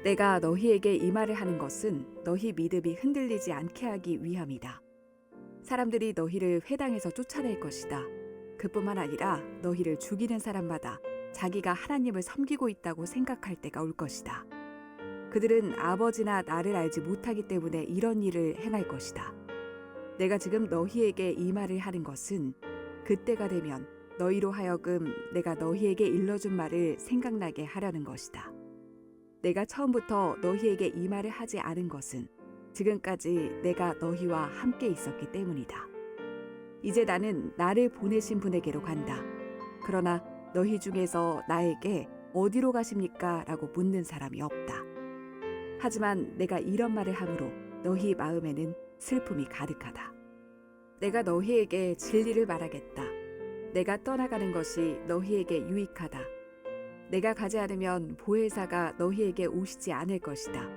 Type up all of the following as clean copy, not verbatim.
내가 너희에게 이 말을 하는 것은 너희 믿음이 흔들리지 않게 하기 위함이다. 사람들이 너희를 회당에서 쫓아낼 것이다. 그뿐만 아니라 너희를 죽이는 사람마다 자기가 하나님을 섬기고 있다고 생각할 때가 올 것이다. 그들은 아버지나 나를 알지 못하기 때문에 이런 일을 행할 것이다. 내가 지금 너희에게 이 말을 하는 것은 그때가 되면 너희로 하여금 내가 너희에게 일러준 말을 생각나게 하려는 것이다. 내가 처음부터 너희에게 이 말을 하지 않은 것은 지금까지 내가 너희와 함께 있었기 때문이다. 이제 나는 나를 보내신 분에게로 간다. 그러나 너희 중에서 나에게 어디로 가십니까? 라고 묻는 사람이 없다. 하지만 내가 이런 말을 함으로 너희 마음에는 슬픔이 가득하다. 내가 너희에게 진리를 말하겠다. 내가 떠나가는 것이 너희에게 유익하다. 내가 가지 않으면 보혜사가 너희에게 오시지 않을 것이다.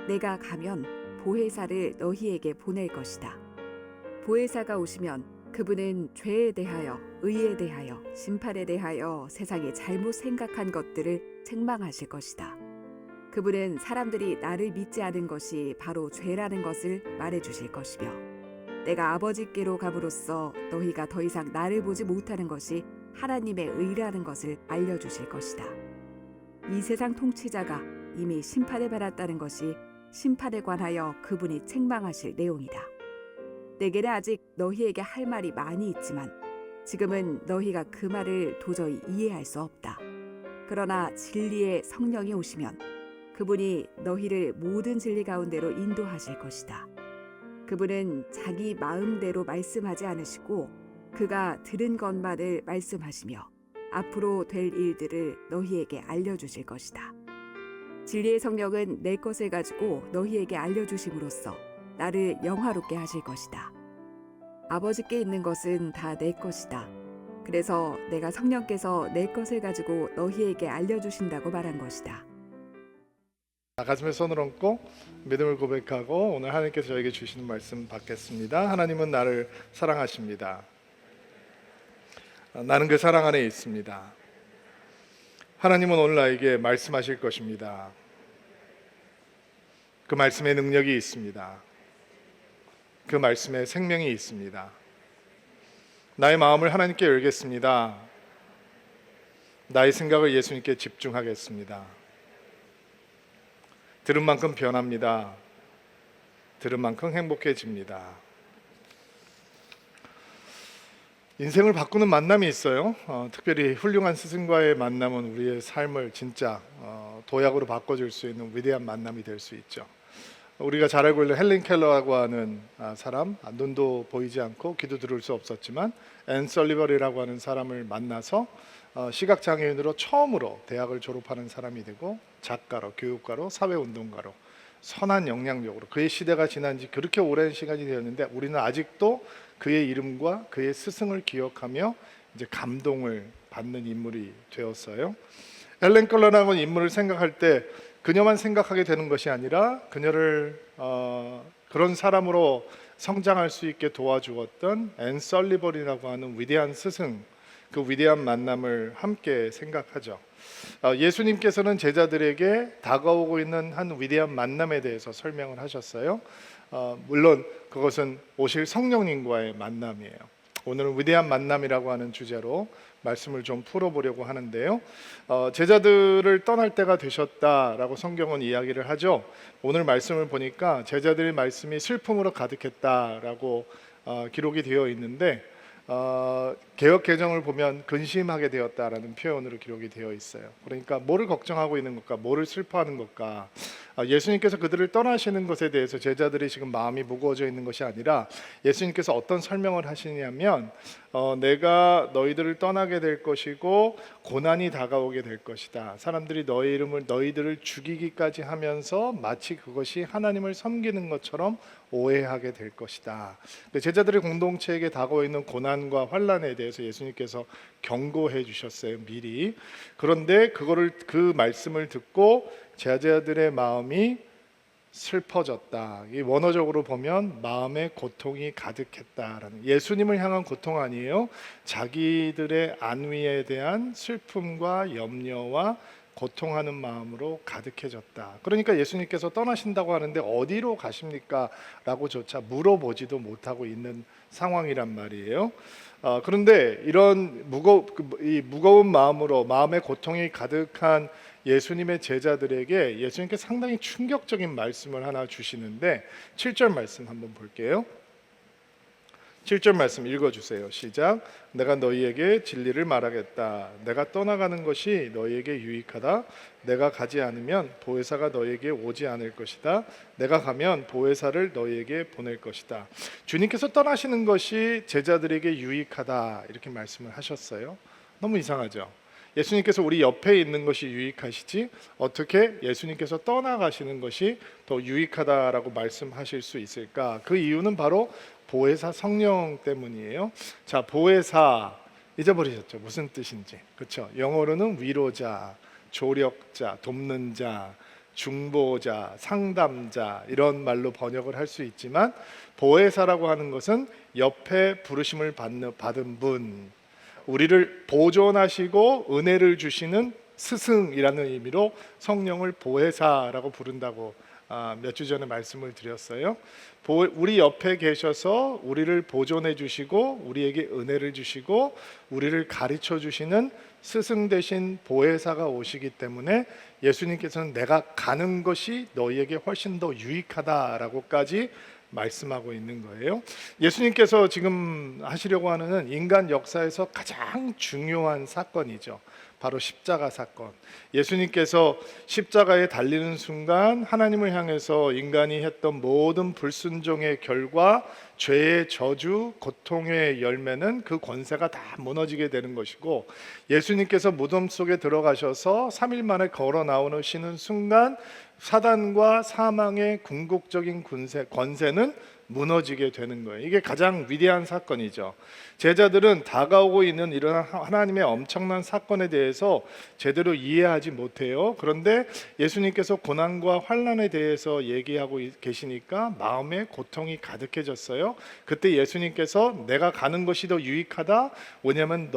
내가 가면 보혜사를 너희에게 보낼 것이다. 보혜사가 오시면 그분은 죄에 대하여, 의에 대하여, 심판에 대하여 세상이 잘못 생각한 것들을 책망하실 것이다. 그분은 사람들이 나를 믿지 않은 것이 바로 죄라는 것을 말해주실 것이며, 내가 아버지께로 감으로써 너희가 더 이상 나를 보지 못하는 것이 하나님의 의라는 것을 알려주실 것이다. 이 세상 통치자가 이미 심판을 받았다는 것이 심판에 관하여 그분이 책망하실 내용이다. 내게는 아직 너희에게 할 말이 많이 있지만 지금은 너희가 그 말을 도저히 이해할 수 없다. 그러나 진리의 성령이 오시면 그분이 너희를 모든 진리 가운데로 인도하실 것이다. 그분은 자기 마음대로 말씀하지 않으시고 그가 들은 것만을 말씀하시며 앞으로 될 일들을 너희에게 알려주실 것이다. 진리의 성령은 내 것을 가지고 너희에게 알려주심으로써 나를 영화롭게 하실 것이다. 아버지께 있는 것은 다 내 것이다. 그래서 내가 성령께서 내 것을 가지고 너희에게 알려주신다고 말한 것이다. 가슴에 손을 얹고 믿음을 고백하고 오늘 하나님께서 저에게 주시는 말씀 받겠습니다. 하나님은 나를 사랑하십니다. 나는 그 사랑 안에 있습니다. 하나님은 오늘 나에게 말씀하실 것입니다. 그 말씀에 능력이 있습니다. 그 말씀에 생명이 있습니다. 나의 마음을 하나님께 열겠습니다. 나의 생각을 예수님께 집중하겠습니다. 들은 만큼 변합니다. 들은 만큼 행복해집니다. 인생을 바꾸는 만남이 있어요. 특별히 훌륭한 스승과의 만남은 우리의 삶을 진짜 도약으로 바꿔줄 수 있는 위대한 만남이 될 수 있죠. 우리가 잘 알고 있는 헬렌 켈러라고 하는 사람, 눈도 보이지 않고 귀도 들을 수 없었지만 앤 설리번이라고 하는 사람을 만나서 시각장애인으로 처음으로 대학을 졸업하는 사람이 되고 작가로, 교육가로, 사회운동가로 선한 영향력으로 그의 시대가 지난 지 그렇게 오랜 시간이 되었는데 우리는 아직도 그의 이름과 그의 스승을 기억하며 이제 감동을 받는 인물이 되었어요. 헬렌 켈러라는 인물을 생각할 때 그녀만 생각하게 되는 것이 아니라 그녀를 그런 사람으로 성장할 수 있게 도와주었던 앤 설리번이라고 하는 위대한 스승, 그 위대한 만남을 함께 생각하죠. 예수님께서는 제자들에게 다가오고 있는 한 위대한 만남에 대해서 설명을 하셨어요. 물론 그것은 오실 성령님과의 만남이에요. 오늘은 위대한 만남이라고 하는 주제로 말씀을 좀 풀어보려고 하는데요. 제자들을 떠날 때가 되셨다라고 성경은 이야기를 하죠. 오늘 말씀을 보니까 제자들의 말씀이 슬픔으로 가득했다라고 기록이 되어 있는데 개역 개정을 보면 근심하게 되었다라는 표현으로 기록이 되어 있어요. 그러니까 뭐를 걱정하고 있는 것과 뭐를 슬퍼하는 것과 예수님께서 그들을 떠나시는 것에 대해서 제자들이 지금 마음이 무거워져 있는 것이 아니라 예수님께서 어떤 설명을 하시냐면 내가 너희들을 떠나게 될 것이고 고난이 다가오게 될 것이다. 사람들이 너희들을 죽이기까지 하면서 마치 그것이 하나님을 섬기는 것처럼 오해하게 될 것이다. 제자들의 공동체에게 다가오 있는 고난과 환난에 대해서 예수님께서 경고해 주셨어요, 미리. 그런데 그 말씀을 듣고 제자들의 마음이 슬퍼졌다. 이 원어적으로 보면 마음에 고통이 가득했다라는, 예수님을 향한 고통 아니에요. 자기들의 안위에 대한 슬픔과 염려와 고통하는 마음으로 가득해졌다. 그러니까 예수님께서 떠나신다고 하는데 어디로 가십니까? 라고조차 물어보지도 못하고 있는 상황이란 말이에요. 그런데 이런 무거운 마음으로, 마음의 고통이 가득한 예수님의 제자들에게 예수님께 상당히 충격적인 말씀을 하나 주시는데, 7절 말씀 한번 볼게요. 7절 말씀 읽어주세요. 시작. 내가 너희에게 진리를 말하겠다. 내가 떠나가는 것이 너희에게 유익하다. 내가 가지 않으면 보혜사가 너희에게 오지 않을 것이다. 내가 가면 보혜사를 너희에게 보낼 것이다. 주님께서 떠나시는 것이 제자들에게 유익하다, 이렇게 말씀을 하셨어요. 너무 이상하죠? 예수님께서 우리 옆에 있는 것이 유익하시지 어떻게 예수님께서 떠나가시는 것이 더 유익하다라고 말씀하실 수 있을까? 그 이유는 바로 보혜사 성령 때문이에요. 자, 보혜사 잊어버리셨죠? 무슨 뜻인지. 그렇죠? 영어로는 위로자, 조력자, 돕는 자, 중보자, 상담자, 이런 말로 번역을 할 수 있지만, 보혜사라고 하는 것은 옆에 부르심을 받은 분, 우리를 보존하시고 은혜를 주시는 스승이라는 의미로 성령을 보혜사라고 부른다고 몇 주 전에 말씀을 드렸어요. 우리 옆에 계셔서 우리를 보존해 주시고 우리에게 은혜를 주시고 우리를 가르쳐 주시는 스승 대신 보혜사가 오시기 때문에 예수님께서는 내가 가는 것이 너희에게 훨씬 더 유익하다라고까지 말씀하고 있는 거예요. 예수님께서 지금 하시려고 하는 인간 역사에서 가장 중요한 사건이죠. 바로 십자가 사건. 예수님께서 십자가에 달리는 순간 하나님을 향해서 인간이 했던 모든 불순종의 결과, 죄의 저주, 고통의 열매는 그 권세가 다 무너지게 되는 것이고, 예수님께서 무덤 속에 들어가셔서 3일 만에 걸어 나오시는 순간 사단과 사망의 궁극적인 권세는 무너지게 되는 거예요. 이게 가장 위대한 사건이죠. 제자들은 다가오고 있는 이런 하나님의 엄청난 사건에 대해서 제대로 이해하지 못해요. 그런데 예수님께서 고난과 환난에 대해서 얘기하고 계시니까 마음에 고통이 가득해졌어요. 그때 예수님께서 내가 가는 것이 더 유익하다. 왜냐하면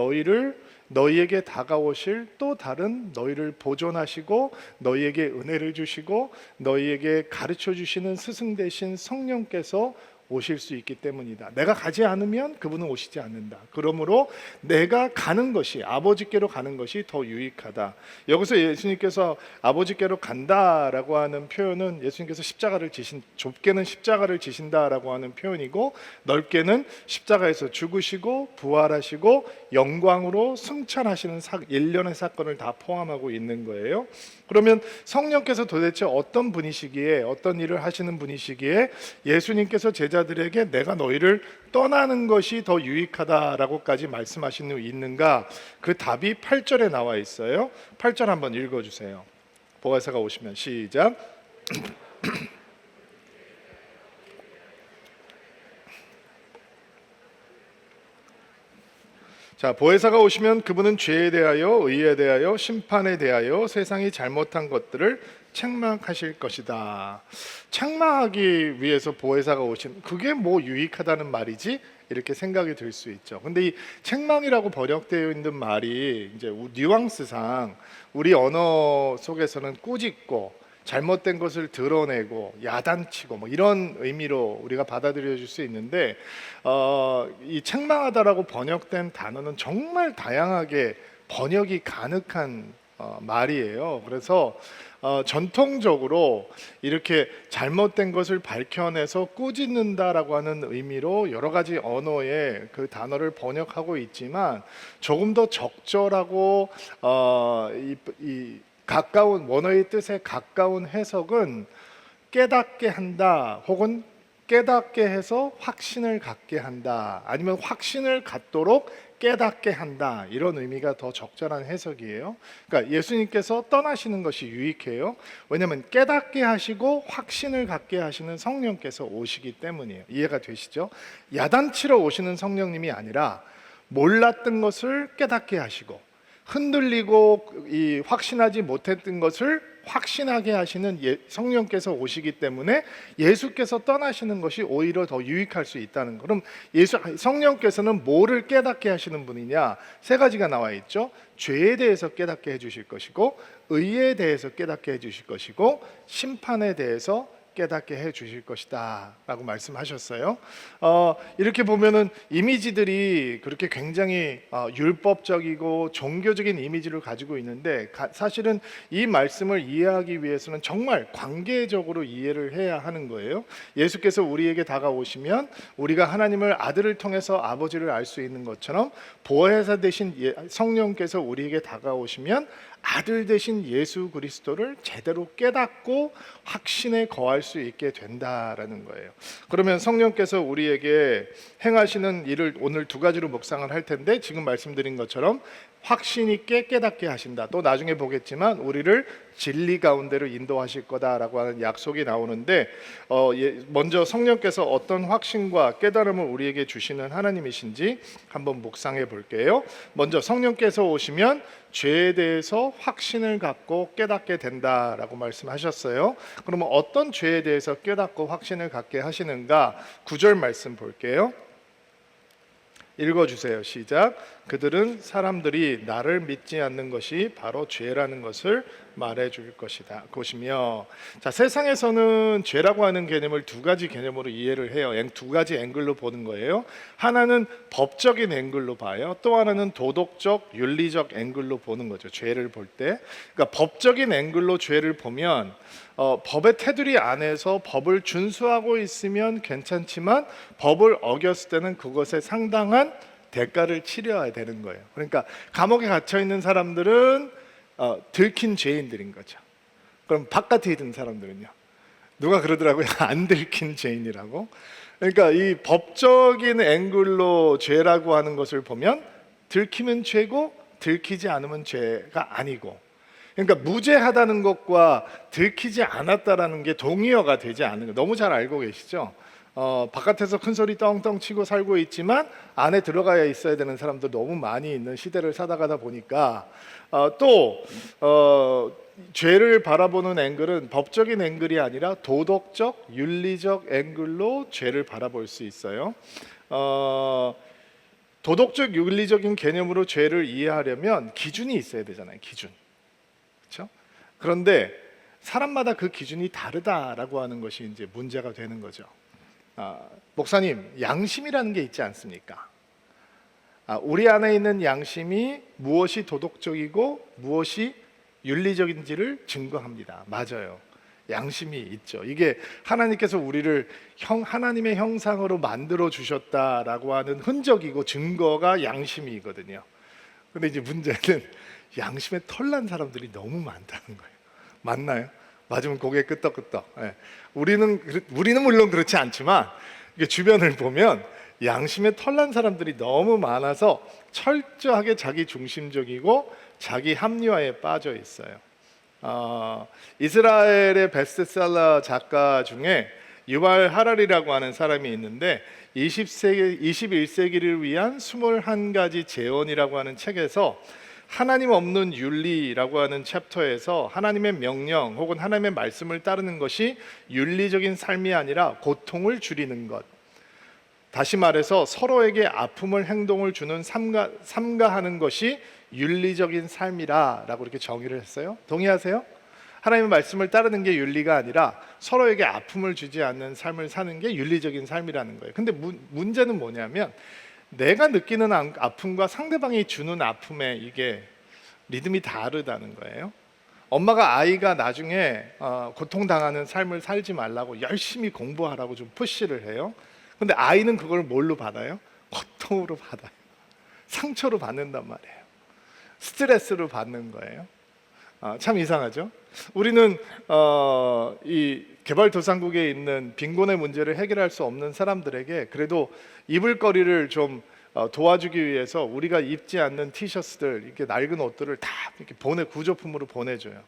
너희에게 다가오실 또 다른 너희를 보존하시고 너희에게 은혜를 주시고 너희에게 가르쳐 주시는 스승 되신 성령께서 오실 수 있기 때문이다. 내가 가지 않으면 그분은 오시지 않는다. 그러므로 내가 가는 것이, 아버지께로 가는 것이 더 유익하다. 여기서 예수님께서 아버지께로 간다라고 하는 표현은 예수님께서 좁게는 십자가를 지신다라고 하는 표현이고, 넓게는 십자가에서 죽으시고 부활하시고 영광으로 승천하시는 일련의 사건을 다 포함하고 있는 거예요. 그러면 성령께서 도대체 어떤 분이시기에, 어떤 일을 하시는 분이시기에 예수님께서 제자들에게 내가 너희를 떠나는 것이 더 유익하다라고까지 말씀하시는 있는가? 그 답이 8절에 나와 있어요. 8절 한번 읽어주세요. 보혜사가 오시면 시작. 자, 보혜사가 오시면 그분은 죄에 대하여, 의에 대하여, 심판에 대하여 세상이 잘못한 것들을 책망하실 것이다. 책망하기 위해서 보혜사가 그게 뭐 유익하다는 말이지? 이렇게 생각이 들 수 있죠. 근데 이 책망이라고 번역되어 있는 말이 이제 뉘앙스상 우리 언어 속에서는 꾸짖고 잘못된 것을 드러내고 야단치고 뭐 이런 의미로 우리가 받아들여 줄 수 있는데, 이 책망하다라고 번역된 단어는 정말 다양하게 번역이 가능한 말이에요. 그래서 전통적으로 이렇게 잘못된 것을 밝혀내서 꾸짖는다라고 하는 의미로 여러 가지 언어의 그 단어를 번역하고 있지만, 조금 더 적절하고 가까운 원어의 뜻에 가까운 해석은 깨닫게 한다, 혹은 깨닫게 해서 확신을 갖게 한다, 아니면 확신을 갖도록 깨닫게 한다, 이런 의미가 더 적절한 해석이에요. 그러니까 예수님께서 떠나시는 것이 유익해요. 왜냐하면 깨닫게 하시고 확신을 갖게 하시는 성령께서 오시기 때문이에요. 이해가 되시죠? 야단치러 오시는 성령님이 아니라 몰랐던 것을 깨닫게 하시고 흔들리고 확신하지 못했던 것을 확신하게 하시는 성령께서 오시기 때문에 예수께서 떠나시는 것이 오히려 더 유익할 수 있다는 거. 그럼 성령께서는 뭐를 깨닫게 하시는 분이냐? 세 가지가 나와 있죠. 죄에 대해서 깨닫게 해주실 것이고, 의에 대해서 깨닫게 해주실 것이고, 심판에 대해서 깨닫게 해 주실 것이다 라고 말씀하셨어요. 이렇게 보면은 이미지들이 그렇게 굉장히 율법적이고 종교적인 이미지를 가지고 있는데, 사실은 이 말씀을 이해하기 위해서는 정말 관계적으로 이해를 해야 하는 거예요. 예수께서 우리에게 다가오시면 우리가 하나님을 아들을 통해서 아버지를 알 수 있는 것처럼, 보혜사 되신 성령께서 우리에게 다가오시면 아들 되신 예수 그리스도를 제대로 깨닫고 확신에 거할 수 있게 된다라는 거예요. 그러면 성령께서 우리에게 행하시는 일을 오늘 두 가지로 묵상을 할 텐데, 지금 말씀드린 것처럼 확신 있게 깨닫게 하신다. 또 나중에 보겠지만 우리를 진리 가운데로 인도하실 거다라고 하는 약속이 나오는데, 먼저 성령께서 어떤 확신과 깨달음을 우리에게 주시는 하나님이신지 한번 묵상해 볼게요. 먼저 성령께서 오시면 죄에 대해서 확신을 갖고 깨닫게 된다라고 말씀하셨어요. 그러면 어떤 죄에 대해서 깨닫고 확신을 갖게 하시는가? 9절 말씀 볼게요. 읽어주세요. 시작. 그들은 사람들이 나를 믿지 않는 것이 바로 죄라는 것을 말해줄 것이며, 자, 세상에서는 죄라고 하는 개념을 두 가지 개념으로 이해를 해요. 두 가지 앵글로 보는 거예요. 하나는 법적인 앵글로 봐요. 또 하나는 도덕적, 윤리적 앵글로 보는 거죠. 죄를 볼 때. 그러니까 법적인 앵글로 죄를 보면 법의 테두리 안에서 법을 준수하고 있으면 괜찮지만, 법을 어겼을 때는 그것에 상당한 대가를 치러야 되는 거예요. 그러니까 감옥에 갇혀 있는 사람들은 들킨 죄인들인 거죠. 그럼 바깥에 있는 사람들은요? 누가 그러더라고요. 안 들킨 죄인이라고. 그러니까 이 법적인 앵글로 죄라고 하는 것을 보면 들키면 죄고 들키지 않으면 죄가 아니고, 그러니까 무죄하다는 것과 들키지 않았다라는 게 동의어가 되지 않는 거 너무 잘 알고 계시죠? 바깥에서 큰 소리 떵떵 치고 살고 있지만 안에 들어가야 있어야 되는 사람도 너무 많이 있는 시대를 살아가다 보니까, 죄를 바라보는 앵글은 법적인 앵글이 아니라 도덕적, 윤리적 앵글로 죄를 바라볼 수 있어요. 도덕적, 윤리적인 개념으로 죄를 이해하려면 기준이 있어야 되잖아요. 기준. 그렇죠? 그런데 사람마다 그 기준이 다르다라고 하는 것이 이제 문제가 되는 거죠. 목사님, 양심이라는 게 있지 않습니까? 우리 안에 있는 양심이 무엇이 도덕적이고 무엇이 윤리적인지를 증거합니다. 맞아요. 양심이 있죠. 이게 하나님께서 우리를 하나님의 형상으로 만들어 주셨다라고 하는 흔적이고 증거가 양심이거든요. 근데 이제 문제는 양심에 털난 사람들이 너무 많다는 거예요. 맞나요? 맞으면 고개 끄덕끄덕. 네. 우리는 물론 그렇지 않지만 이게 주변을 보면 양심에 털난 사람들이 너무 많아서 철저하게 자기 중심적이고 자기 합리화에 빠져 있어요. 이스라엘의 베스트셀러 작가 중에 유발 하랄이라고 하는 사람이 있는데 21세기를 위한 21가지 재원이라고 하는 책에서 하나님 없는 윤리라고 하는 챕터에서 하나님의 명령 혹은 하나님의 말씀을 따르는 것이 윤리적인 삶이 아니라 고통을 줄이는 것, 다시 말해서 서로에게 아픔을 행동을 주는 삼가하는 것이 윤리적인 삶이라고 이렇게 정의를 했어요. 동의하세요? 하나님의 말씀을 따르는 게 윤리가 아니라 서로에게 아픔을 주지 않는 삶을 사는 게 윤리적인 삶이라는 거예요. 근데 문제는 뭐냐면 내가 느끼는 아픔과 상대방이 주는 아픔에 이게 리듬이 다르다는 거예요. 엄마가 아이가 나중에 고통당하는 삶을 살지 말라고 열심히 공부하라고 좀 푸시를 해요. 근데 아이는 그걸 뭘로 받아요? 고통으로 받아요. 상처로 받는단 말이에요. 스트레스로 받는 거예요. 참 이상하죠? 우리는 이 개발도상국에 있는 빈곤의 문제를 해결할 수 없는 사람들에게 그래도 입을 거리를 좀 도와주기 위해서 우리가 입지 않는 티셔츠들, 이렇게 낡은 옷들을 다 이렇게 구조품으로 보내줘요.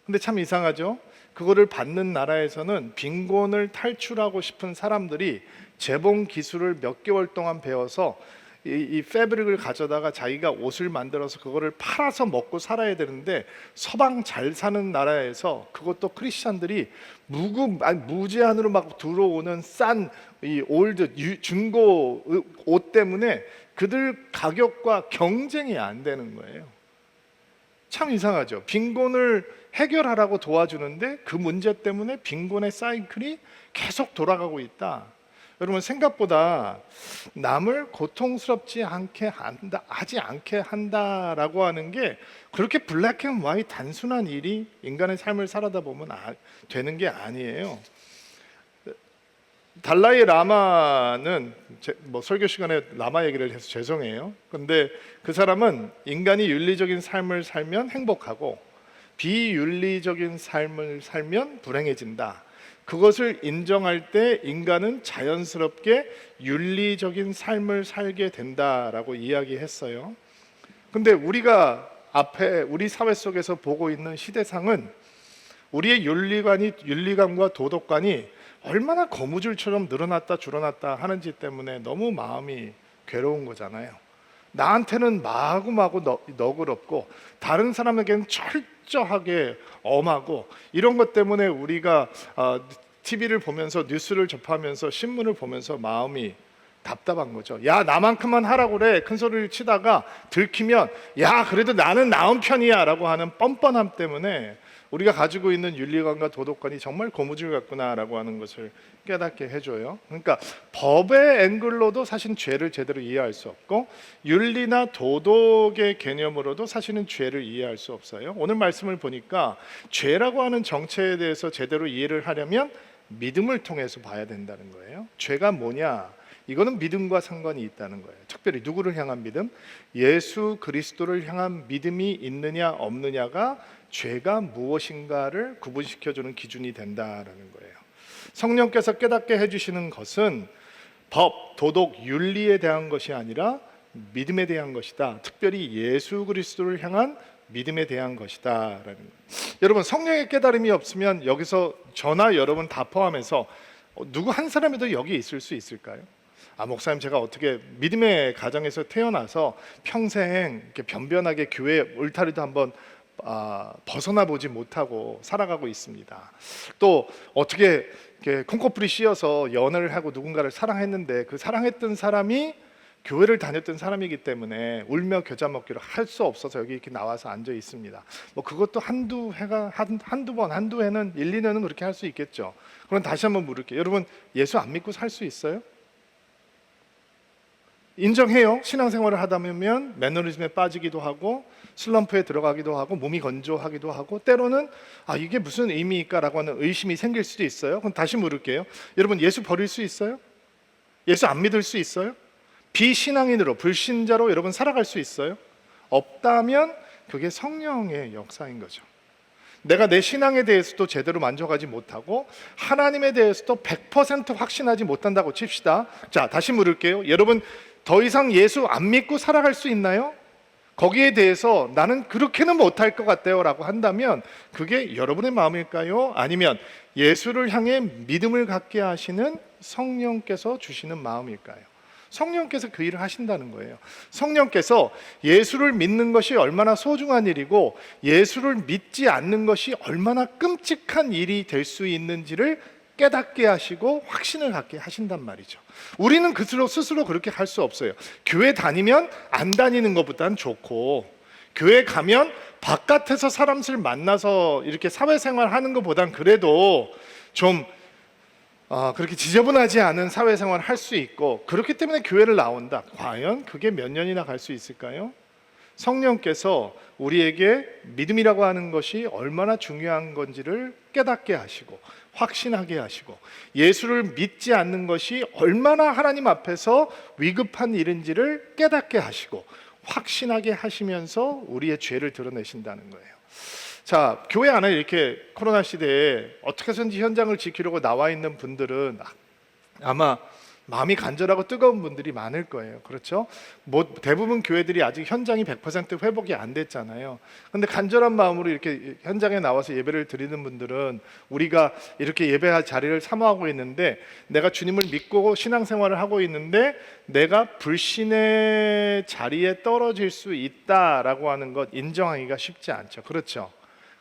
근데 참 이상하죠? 그거를 받는 나라에서는 빈곤을 탈출하고 싶은 사람들이 재봉 기술을 몇 개월 동안 배워서 이 패브릭을 가져다가 자기가 옷을 만들어서 그거를 팔아서 먹고 살아야 되는데, 서방 잘 사는 나라에서 그것도 크리스천들이 무제한으로 막 들어오는 싼 이 올드 중고 옷 때문에 그들 가격과 경쟁이 안 되는 거예요. 참 이상하죠. 빈곤을 해결하라고 도와주는데 그 문제 때문에 빈곤의 사이클이 계속 돌아가고 있다. 여러분, 생각보다 남을 고통스럽지 않게 하지 않게 한다라고 하는 게 그렇게 블랙 앤 화이트 단순한 일이 인간의 삶을 살아다 보면 되는 게 아니에요. 달라이 라마는 설교 시간에 라마 얘기를 해서 죄송해요. 근데 그 사람은 인간이 윤리적인 삶을 살면 행복하고 비윤리적인 삶을 살면 불행해진다. 그것을 인정할 때 인간은 자연스럽게 윤리적인 삶을 살게 된다라고 이야기했어요. 근데 우리가 앞에 우리 사회 속에서 보고 있는 시대상은 우리의 윤리관과 도덕관이 얼마나 거무줄처럼 늘어났다 줄어났다 하는지 때문에 너무 마음이 괴로운 거잖아요. 나한테는 마구마구 너그럽고 다른 사람에게는 철저하게 엄하고, 이런 것 때문에 우리가 TV를 보면서 뉴스를 접하면서 신문을 보면서 마음이 답답한 거죠. 야, 나만큼만 하라고 그래 큰 소리를 치다가 들키면 야, 그래도 나는 나은 편이야 라고 하는 뻔뻔함 때문에 우리가 가지고 있는 윤리관과 도덕관이 정말 고무줄 같구나라고 하는 것을 깨닫게 해줘요. 그러니까 법의 앵글로도 사실 죄를 제대로 이해할 수 없고, 윤리나 도덕의 개념으로도 사실은 죄를 이해할 수 없어요. 오늘 말씀을 보니까 죄라고 하는 정체에 대해서 제대로 이해를 하려면 믿음을 통해서 봐야 된다는 거예요. 죄가 뭐냐? 이거는 믿음과 상관이 있다는 거예요. 특별히 누구를 향한 믿음? 예수 그리스도를 향한 믿음이 있느냐 없느냐가 죄가 무엇인가를 구분시켜주는 기준이 된다라는 거예요. 성령께서 깨닫게 해주시는 것은 법, 도덕, 윤리에 대한 것이 아니라 믿음에 대한 것이다. 특별히 예수 그리스도를 향한 믿음에 대한 것이다라는 거예요. 여러분, 성령의 깨달음이 없으면 여기서 저나 여러분 다 포함해서 누구 한 사람이도 여기 있을 수 있을까요? 목사님, 제가 어떻게 믿음의 가정에서 태어나서 평생 이렇게 변변하게 교회 울타리도 한번 벗어나 보지 못하고 살아가고 있습니다. 또 어떻게 이렇게 콩코풀이 씌어서 연애를 하고 누군가를 사랑했는데 그 사랑했던 사람이 교회를 다녔던 사람이기 때문에 울며 겨자 먹기를 할 수 없어서 여기 이렇게 나와서 앉아 있습니다. 그것도 한두 해는 1, 2년은 그렇게 할 수 있겠죠. 그럼 다시 한번 물을게요. 여러분, 예수 안 믿고 살 수 있어요? 인정해요. 신앙생활을 하다 보면 매너리즘에 빠지기도 하고 슬럼프에 들어가기도 하고 몸이 건조하기도 하고, 때로는 이게 무슨 의미일까라고 하는 의심이 생길 수도 있어요. 그럼 다시 물을게요. 여러분, 예수 버릴 수 있어요? 예수 안 믿을 수 있어요? 비신앙인으로, 불신자로 여러분 살아갈 수 있어요? 없다면 그게 성령의 역사인 거죠. 내가 내 신앙에 대해서도 제대로 만족하지 못하고 하나님에 대해서도 100% 확신하지 못한다고 칩시다. 자, 다시 물을게요. 여러분, 더 이상 예수 안 믿고 살아갈 수 있나요? 거기에 대해서 나는 그렇게는 못할 것 같아요 라고 한다면 그게 여러분의 마음일까요? 아니면 예수를 향해 믿음을 갖게 하시는 성령께서 주시는 마음일까요? 성령께서 그 일을 하신다는 거예요. 성령께서 예수를 믿는 것이 얼마나 소중한 일이고 예수를 믿지 않는 것이 얼마나 끔찍한 일이 될 수 있는지를 깨닫게 하시고 확신을 갖게 하신단 말이죠. 우리는 스스로 그렇게 할 수 없어요. 교회 다니면 안 다니는 것보단 좋고, 교회 가면 바깥에서 사람들 만나서 이렇게 사회생활 하는 것보단 그래도 좀 그렇게 지저분하지 않은 사회생활을 할 수 있고, 그렇기 때문에 교회를 나온다. 과연 그게 몇 년이나 갈 수 있을까요? 성령께서 우리에게 믿음이라고 하는 것이 얼마나 중요한 건지를 깨닫게 하시고 확신하게 하시고, 예수를 믿지 않는 것이 얼마나 하나님 앞에서 위급한 일인지를 깨닫게 하시고 확신하게 하시면서 우리의 죄를 드러내신다는 거예요. 자, 교회 안에 이렇게 코로나 시대에 어떻게 해서든지 현장을 지키려고 나와 있는 분들은 아마 마음이 간절하고 뜨거운 분들이 많을 거예요. 그렇죠? 뭐 대부분 교회들이 아직 현장이 100% 회복이 안 됐잖아요. 근데 간절한 마음으로 이렇게 현장에 나와서 예배를 드리는 분들은 우리가 이렇게 예배할 자리를 사모하고 있는데, 내가 주님을 믿고 신앙생활을 하고 있는데 내가 불신의 자리에 떨어질 수 있다라고 하는 것 인정하기가 쉽지 않죠. 그렇죠?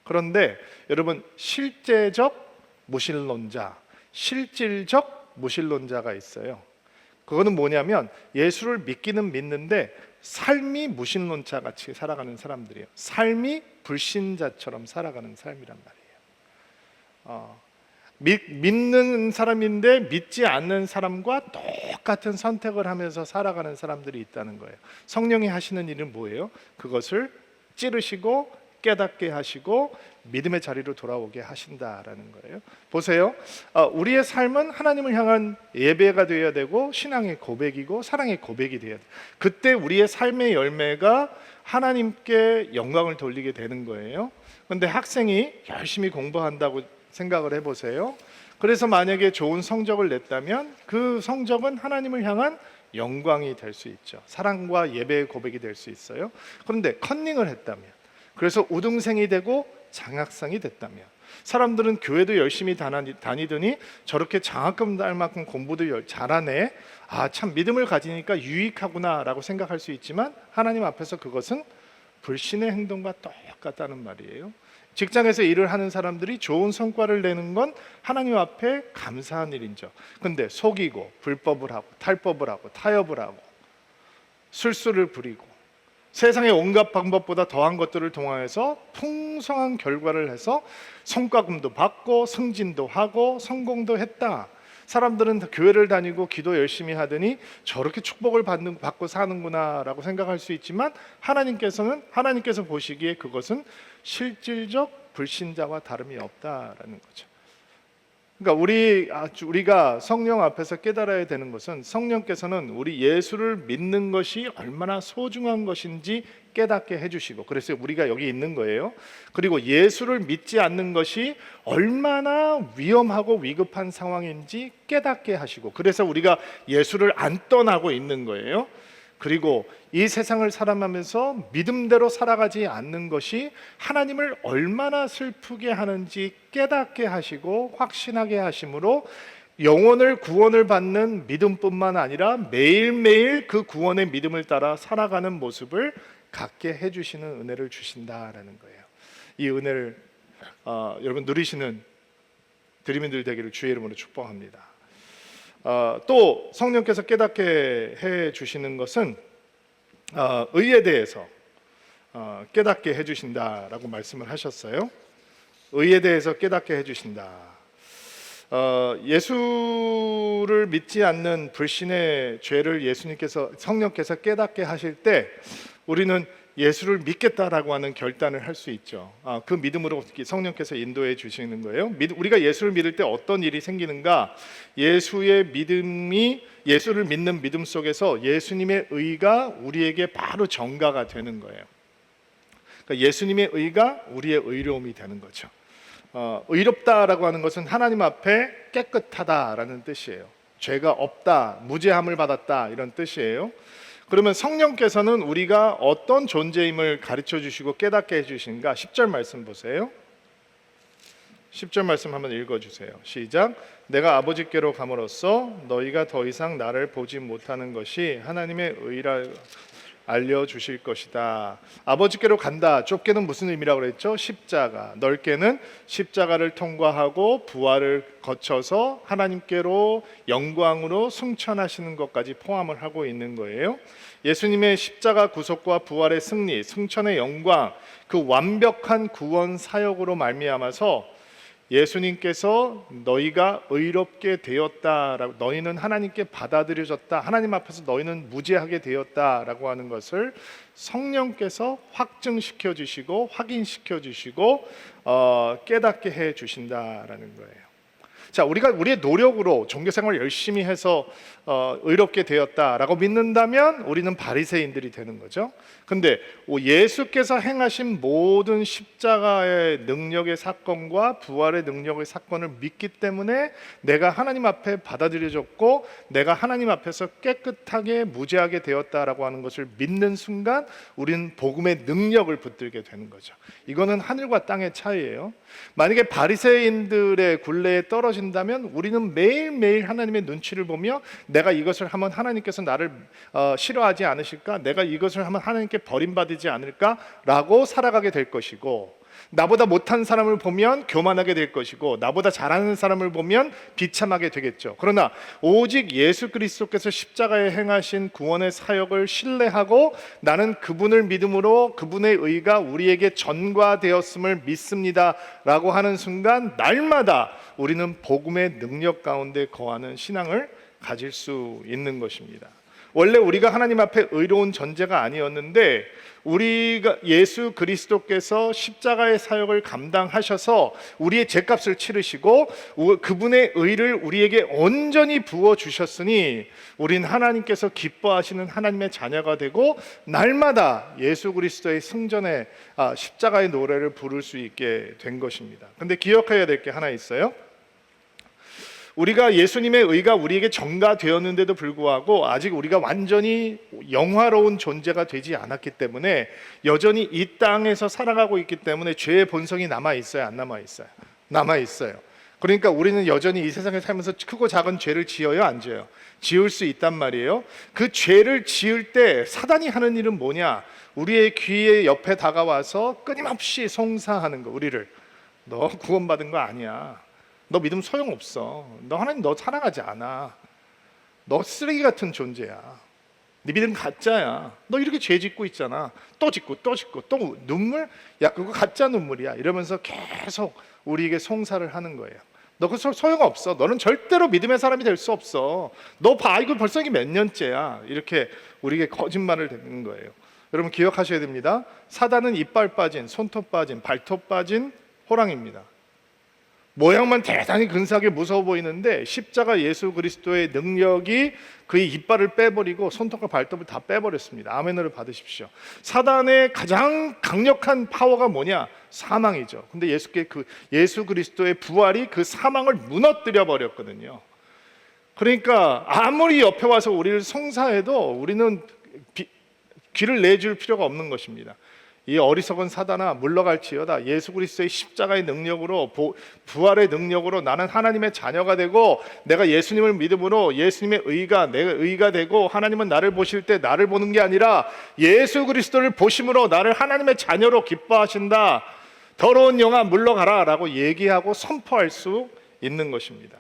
그런데 여러분, 실제적 무신론자, 실질적 무신론자가 있어요. 그거는 뭐냐면 예수를 믿기는 믿는데 삶이 무신론자 같이 살아가는 사람들이에요. 삶이 불신자처럼 살아가는 삶이란 말이에요. 믿는 사람인데 믿지 않는 사람과 똑같은 선택을 하면서 살아가는 사람들이 있다는 거예요. 성령이 하시는 일은 뭐예요? 그것을 찌르시고 깨닫게 하시고 믿음의 자리로 돌아오게 하신다라는 거예요. 보세요. 우리의 삶은 하나님을 향한 예배가 되어야 되고 신앙의 고백이고 사랑의 고백이 되어야 돼요. 그때 우리의 삶의 열매가 하나님께 영광을 돌리게 되는 거예요. 그런데 학생이 열심히 공부한다고 생각을 해보세요. 그래서 만약에 좋은 성적을 냈다면 그 성적은 하나님을 향한 영광이 될 수 있죠. 사랑과 예배의 고백이 될 수 있어요. 그런데 컨닝을 했다면, 그래서 우등생이 되고 장학생이 됐다면, 사람들은 교회도 열심히 다니더니 저렇게 장학금 달 만큼 공부도 잘하네, 참 믿음을 가지니까 유익하구나 라고 생각할 수 있지만 하나님 앞에서 그것은 불신의 행동과 똑같다는 말이에요. 직장에서 일을 하는 사람들이 좋은 성과를 내는 건 하나님 앞에 감사한 일이죠. 근데 속이고 불법을 하고 탈법을 하고 타협을 하고 술수를 부리고 세상의 온갖 방법보다 더한 것들을 통하여서 풍성한 결과를 해서 성과금도 받고 승진도 하고 성공도 했다. 사람들은 다 교회를 다니고 기도 열심히 하더니 저렇게 축복을 받고 사는구나 라고 생각할 수 있지만, 하나님께서 보시기에 그것은 실질적 불신자와 다름이 없다라는 거죠. 그러니까 우리가 성령 앞에서 깨달아야 되는 것은, 성령께서는 우리 예수를 믿는 것이 얼마나 소중한 것인지 깨닫게 해주시고, 그래서 우리가 여기 있는 거예요. 그리고 예수를 믿지 않는 것이 얼마나 위험하고 위급한 상황인지 깨닫게 하시고, 그래서 우리가 예수를 안 떠나고 있는 거예요. 그리고 이 세상을 살아가면서 믿음대로 살아가지 않는 것이 하나님을 얼마나 슬프게 하는지 깨닫게 하시고 확신하게 하심으로 영혼을 구원을 받는 믿음뿐만 아니라 매일매일 그 구원의 믿음을 따라 살아가는 모습을 갖게 해주시는 은혜를 주신다라는 거예요. 이 은혜를 여러분 누리시는 드림인들 되기를 주의 이름으로 축복합니다. 또 성령께서 깨닫게 해주시는 것은 의에 대해서 깨닫게 해주신다라고 말씀을 하셨어요. 의에 대해서 깨닫게 해주신다. 예수를 믿지 않는 불신의 죄를 성령께서 깨닫게 하실 때 우리는 예수를 믿겠다라고 하는 결단을 할 수 있죠. 그 믿음으로 성령께서 인도해 주시는 거예요. 우리가 예수를 믿을 때 어떤 일이 생기는가? 예수를 믿는 믿음 속에서 예수님의 의가 우리에게 바로 전가가 되는 거예요. 그러니까 예수님의 의가 우리의 의로움이 되는 거죠. 의롭다라고 하는 것은 하나님 앞에 깨끗하다라는 뜻이에요. 죄가 없다, 무죄함을 받았다 이런 뜻이에요. 그러면 성령께서는 우리가 어떤 존재임을 가르쳐 주시고 깨닫게 해주신가? 10절 말씀 보세요. 10절 말씀 한번 읽어주세요. 시작. 내가 아버지께로 감으로써 너희가 더 이상 나를 보지 못하는 것이 하나님의 의라 알려주실 것이다. 아버지께로 간다. 좁게는 무슨 의미라고 그랬죠? 십자가. 넓게는 십자가를 통과하고 부활을 거쳐서 하나님께로 영광으로 승천하시는 것까지 포함을 하고 있는 거예요. 예수님의 십자가 구속과 부활의 승리, 승천의 영광, 그 완벽한 구원 사역으로 말미암아서 예수님께서 너희가 의롭게 되었다라고, 너희는 하나님께 받아들여졌다, 하나님 앞에서 너희는 무죄하게 되었다라고 하는 것을 성령께서 확증시켜 주시고 확인시켜 주시고 깨닫게 해 주신다라는 거예요. 자, 우리가 우리의 노력으로 종교 생활을 열심히 해서 의롭게 되었다라고 믿는다면 우리는 바리새인들이 되는 거죠. 근데 예수께서 행하신 모든 십자가의 능력의 사건과 부활의 능력의 사건을 믿기 때문에 내가 하나님 앞에 받아들여졌고 내가 하나님 앞에서 깨끗하게 무죄하게 되었다라고 하는 것을 믿는 순간 우리는 복음의 능력을 붙들게 되는 거죠. 이거는 하늘과 땅의 차이예요. 만약에 바리새인들의 굴레에 떨어진다면 우리는 매일매일 하나님의 눈치를 보며 내가 이것을 하면 하나님께서 나를 싫어하지 않으실까? 내가 이것을 하면 하나님께 버림받지 않을까라고 살아가게 될 것이고, 나보다 못한 사람을 보면 교만하게 될 것이고, 나보다 잘하는 사람을 보면 비참하게 되겠죠. 그러나 오직 예수 그리스도께서 십자가에 행하신 구원의 사역을 신뢰하고 나는 그분을 믿음으로 그분의 의가 우리에게 전가되었음을 믿습니다 라고 하는 순간 날마다 우리는 복음의 능력 가운데 거하는 신앙을 가질 수 있는 것입니다. 원래 우리가 하나님 앞에 의로운 존재가 아니었는데 우리가 예수 그리스도께서 십자가의 사역을 감당하셔서 우리의 죄값을 치르시고 그분의 의를 우리에게 온전히 부어 주셨으니 우린 하나님께서 기뻐하시는 하나님의 자녀가 되고 날마다 예수 그리스도의 승전의 십자가의 노래를 부를 수 있게 된 것입니다. 근데 기억해야 될 게 하나 있어요. 우리가 예수님의 의가 우리에게 전가되었는데도 불구하고 아직 우리가 완전히 영화로운 존재가 되지 않았기 때문에 여전히 이 땅에서 살아가고 있기 때문에 죄의 본성이 남아있어요? 안 남아있어요? 남아있어요. 그러니까 우리는 여전히 이 세상에 살면서 크고 작은 죄를 지어요? 안 지어요? 지을 수 있단 말이에요. 그 죄를 지을 때 사단이 하는 일은 뭐냐? 우리의 귀에 옆에 다가와서 끊임없이 송사하는 거. 우리를 너 구원받은 거 아니야, 너 믿음 소용없어, 너 하나님 너 사랑하지 않아, 너 쓰레기 같은 존재야, 네 믿음 가짜야, 너 이렇게 죄 짓고 있잖아, 또 짓고 또 짓고 또 눈물, 야 그거 가짜 눈물이야 이러면서 계속 우리에게 송사를 하는 거예요. 너 그거 소용없어, 너는 절대로 믿음의 사람이 될 수 없어, 너 봐 이거 벌써 이게 몇 년째야, 이렇게 우리에게 거짓말을 듣는 거예요. 여러분 기억하셔야 됩니다. 사단은 이빨 빠진, 손톱 빠진, 발톱 빠진 호랑이입니다. 모양만 대단히 근사하게 무서워 보이는데 십자가 예수 그리스도의 능력이 그의 이빨을 빼버리고 손톱과 발톱을 다 빼버렸습니다. 아멘을 받으십시오. 사단의 가장 강력한 파워가 뭐냐? 사망이죠. 근데 예수 그리스도의 부활이 그 사망을 무너뜨려 버렸거든요. 그러니까 아무리 옆에 와서 우리를 송사해도 우리는 귀를 내줄 필요가 없는 것입니다. 이 어리석은 사단아 물러갈지어다. 예수 그리스도의 십자가의 능력으로 부활의 능력으로 나는 하나님의 자녀가 되고 내가 예수님을 믿음으로 예수님의 의가 내 의가 되고 하나님은 나를 보실 때 나를 보는 게 아니라 예수 그리스도를 보심으로 나를 하나님의 자녀로 기뻐하신다. 더러운 영아 물러가라 라고 얘기하고 선포할 수 있는 것입니다.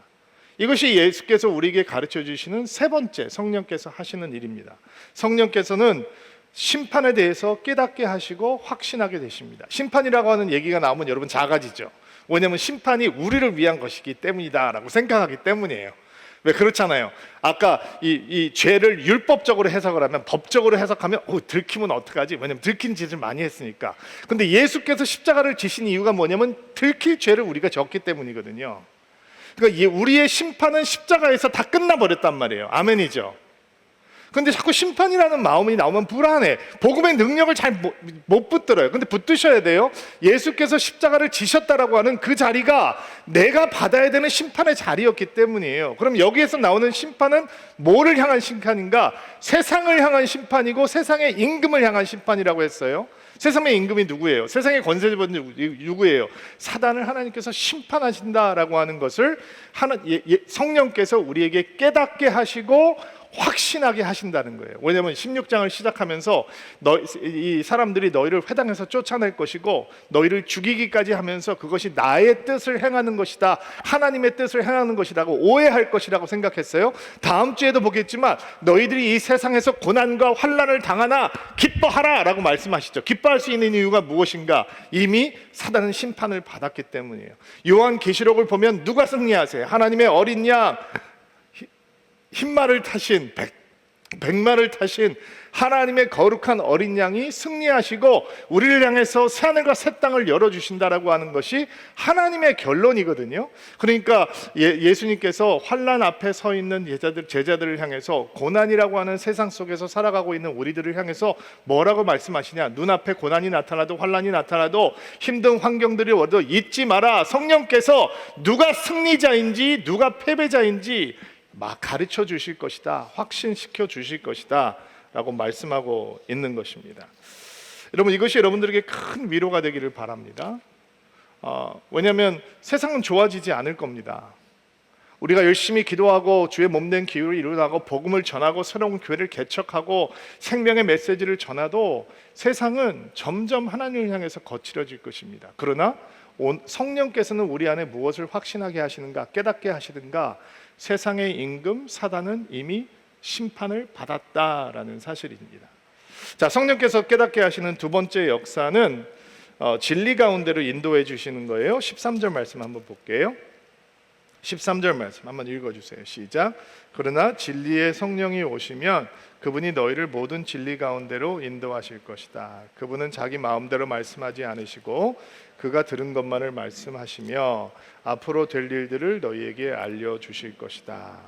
이것이 예수께서 우리에게 가르쳐 주시는 세 번째 성령께서 하시는 일입니다. 성령께서는 심판에 대해서 깨닫게 하시고 확신하게 되십니다. 심판이라고 하는 얘기가 나오면 여러분 작아지죠. 왜냐하면 심판이 우리를 위한 것이기 때문이다 라고 생각하기 때문이에요. 왜 그렇잖아요. 아까 이 죄를 율법적으로 해석을 하면, 법적으로 해석하면 들키면 어떡하지? 왜냐하면 들킨 짓을 많이 했으니까. 근데 예수께서 십자가를 지신 이유가 뭐냐면 들킬 죄를 우리가 졌기 때문이거든요. 그러니까 우리의 심판은 십자가에서 다 끝나버렸단 말이에요. 아멘이죠. 근데 자꾸 심판이라는 마음이 나오면 불안해. 복음의 능력을 잘 못 붙들어요. 근데 붙드셔야 돼요. 예수께서 십자가를 지셨다라고 하는 그 자리가 내가 받아야 되는 심판의 자리였기 때문이에요. 그럼 여기에서 나오는 심판은 뭐를 향한 심판인가? 세상을 향한 심판이고 세상의 임금을 향한 심판이라고 했어요. 세상의 임금이 누구예요? 세상의 권세자분이 누구예요? 사단을 하나님께서 심판하신다라고 하는 것을 성령께서 우리에게 깨닫게 하시고 확신하게 하신다는 거예요. 왜냐하면 16장을 시작하면서 이 사람들이 너희를 회당에서 쫓아낼 것이고 너희를 죽이기까지 하면서 그것이 나의 뜻을 행하는 것이다, 하나님의 뜻을 행하는 것이라고 오해할 것이라고 생각했어요. 다음 주에도 보겠지만 너희들이 이 세상에서 고난과 환난을 당하나 기뻐하라 라고 말씀하시죠. 기뻐할 수 있는 이유가 무엇인가? 이미 사단은 심판을 받았기 때문이에요. 요한계시록을 보면 누가 승리하세요? 하나님의 어린 양, 흰말을 타신 백마를 타신 하나님의 거룩한 어린 양이 승리하시고 우리를 향해서 새하늘과 새 땅을 열어주신다라고 하는 것이 하나님의 결론이거든요. 그러니까 예수님께서 환난 앞에 서 있는 제자들을 향해서 고난이라고 하는 세상 속에서 살아가고 있는 우리들을 향해서 뭐라고 말씀하시냐? 눈앞에 고난이 나타나도 환난이 나타나도 힘든 환경들이 와도 잊지 마라. 성령께서 누가 승리자인지 누가 패배자인지 막 가르쳐 주실 것이다, 확신시켜 주실 것이다 라고 말씀하고 있는 것입니다. 여러분, 이것이 여러분들에게 큰 위로가 되기를 바랍니다. 왜냐하면 세상은 좋아지지 않을 겁니다. 우리가 열심히 기도하고 주의 몸된 기회를 이루나고 복음을 전하고 새로운 교회를 개척하고 생명의 메시지를 전하도 세상은 점점 하나님을 향해서 거칠어질 것입니다. 그러나 성령께서는 우리 안에 무엇을 확신하게 하시는가, 깨닫게 하시는가? 세상의 임금 사단은 이미 심판을 받았다라는 사실입니다. 자, 성령께서 깨닫게 하시는 두 번째 역사는 진리 가운데로 인도해 주시는 거예요. 13절 말씀 한번 볼게요. 13절 말씀 한번 읽어주세요. 시작. 그러나 진리의 성령이 오시면 그분이 너희를 모든 진리 가운데로 인도하실 것이다. 그분은 자기 마음대로 말씀하지 않으시고 그가 들은 것만을 말씀하시며 앞으로 될 일들을 너희에게 알려주실 것이다.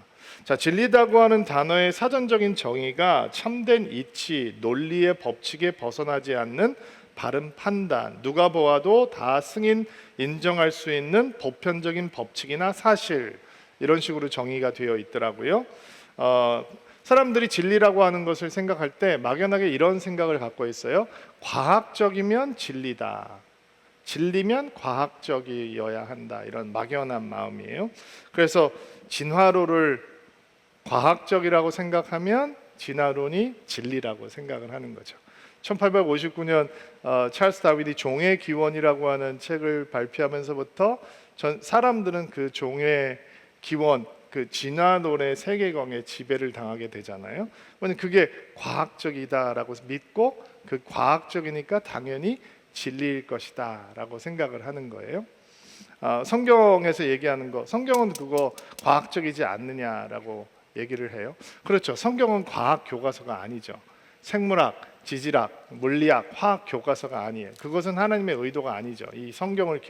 자, 진리다고 하는 단어의 사전적인 정의가 참된 이치, 논리의 법칙에 벗어나지 않는 바른 판단, 누가 보아도 다 승인 인정할 수 있는 보편적인 법칙이나 사실, 이런 식으로 정의가 되어 있더라고요. 사람들이 진리라고 하는 것을 생각할 때 막연하게 이런 생각을 갖고 있어요. 과학적이면 진리다, 진리면 과학적이어야 한다, 이런 막연한 마음이에요. 그래서 진화론을 과학적이라고 생각하면 진화론이 진리라고 생각을 하는 거죠. 1859년 찰스 다윈이 종의 기원이라고 하는 책을 발표하면서부터 사람들은 그 종의 기원, 그 진화론의 세계관에 지배를 당하게 되잖아요. 왜냐하면 그게 과학적이다라고 믿고 그 과학적이니까 당연히 진리일 것이다라고 생각을 하는 거예요. 성경에서 얘기하는 거, 성경은 그거 과학적이지 않느냐라고 얘기를 해요. 그렇죠. 성경은 과학 교과서가 아니죠. 생물학, 지질학, 물리학, 화학 교과서가 아니에요. 그것은 하나님의 의도가 아니죠. 이 성경을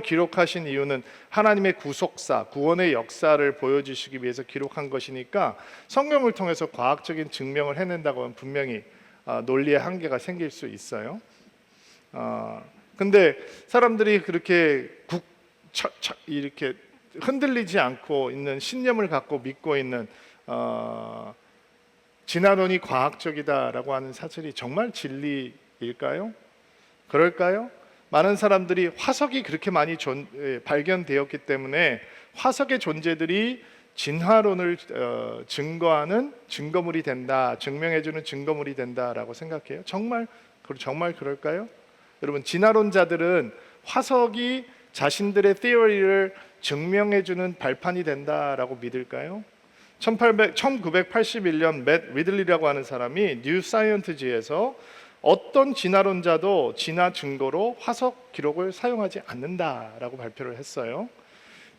기록하신 이유는 하나님의 구속사, 구원의 역사를 보여주시기 위해서 기록한 것이니까 성경을 통해서 과학적인 증명을 해낸다고 하면 분명히 논리의 한계가 생길 수 있어요. 근데 사람들이 그렇게 이렇게 흔들리지 않고 있는 신념을 갖고 믿고 있는 진화론이 과학적이다라고 하는 사실이 정말 진리일까요? 그럴까요? 많은 사람들이 화석이 그렇게 많이 발견되었기 때문에 화석의 존재들이 진화론을 증거하는 증거물이 된다, 증명해주는 증거물이 된다라고 생각해요. 정말 그럴까요? 여러분, 진화론자들은 화석이 자신들의 theory를 증명해주는 발판이 된다라고 믿을까요? 1981년 맷 리들리라고 하는 사람이 뉴 사이언티지에서 어떤 진화론자도 진화 증거로 화석 기록을 사용하지 않는다라고 발표를 했어요.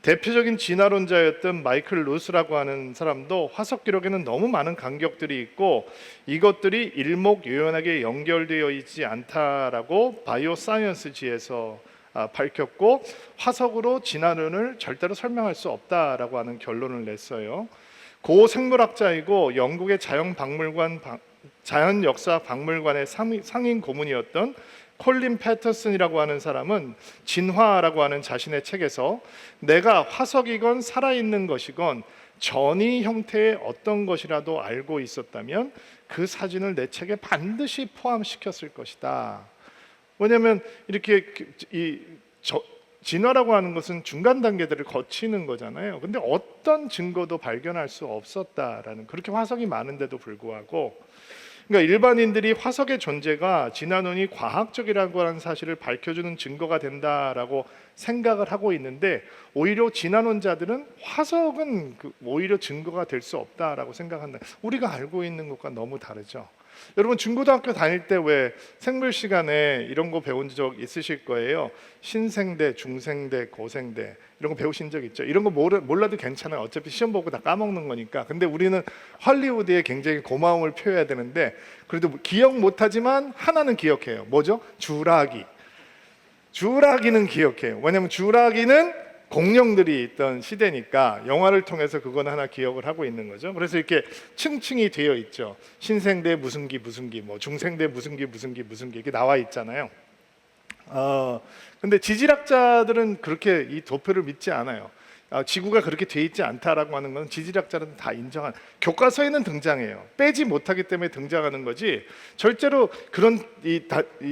대표적인 진화론자였던 마이클 루스라고 하는 사람도 화석 기록에는 너무 많은 간격들이 있고 이것들이 일목요연하게 연결되어 있지 않다라고 바이오 사이언스지에서 밝혔고 화석으로 진화론을 절대로 설명할 수 없다라고 하는 결론을 냈어요. 고 생물학자이고 영국의 자연역사박물관의 상임 고문이었던 콜린 패터슨이라고 하는 사람은 진화라고 하는 자신의 책에서 내가 화석이건 살아있는 것이건 전이 형태의 어떤 것이라도 알고 있었다면 그 사진을 내 책에 반드시 포함시켰을 것이다. 왜냐하면 이렇게 진화라고 하는 것은 중간 단계들을 거치는 거잖아요. 근데 어떤 증거도 발견할 수 없었다라는, 그렇게 화석이 많은데도 불구하고, 그러니까 일반인들이 화석의 존재가 진화론이 과학적이라고 하는 사실을 밝혀주는 증거가 된다라고 생각을 하고 있는데 오히려 진화론자들은 화석은 오히려 증거가 될 수 없다라고 생각한다. 우리가 알고 있는 것과 너무 다르죠. 여러분 중고등학교 다닐 때 왜 생물 시간에 이런 거 배운 적 있으실 거예요. 신생대, 중생대, 고생대 이런 거 배우신 적 있죠. 이런 거 몰라도 괜찮아요. 어차피 시험 보고 다 까먹는 거니까. 근데 우리는 할리우드에 굉장히 고마움을 표해야 되는데 그래도 기억 못하지만 하나는 기억해요. 뭐죠? 주라기. 주라기는 기억해요. 왜냐하면 주라기는 공룡들이 있던 시대니까 영화를 통해서 그건 하나 기억을 하고 있는 거죠. 그래서 이렇게 층층이 되어 있죠. 신생대 무슨 기 무슨 기, 뭐 중생대 무슨 기 무슨 기 무슨 기 이렇게 나와 있잖아요. 근데 지질학자들은 그렇게 이 도표를 믿지 않아요. 지구가 그렇게 돼 있지 않다라고 하는 건 지질학자들은 다 인정한, 교과서에는 등장해요. 빼지 못하기 때문에 등장하는 거지 절대로 그런 이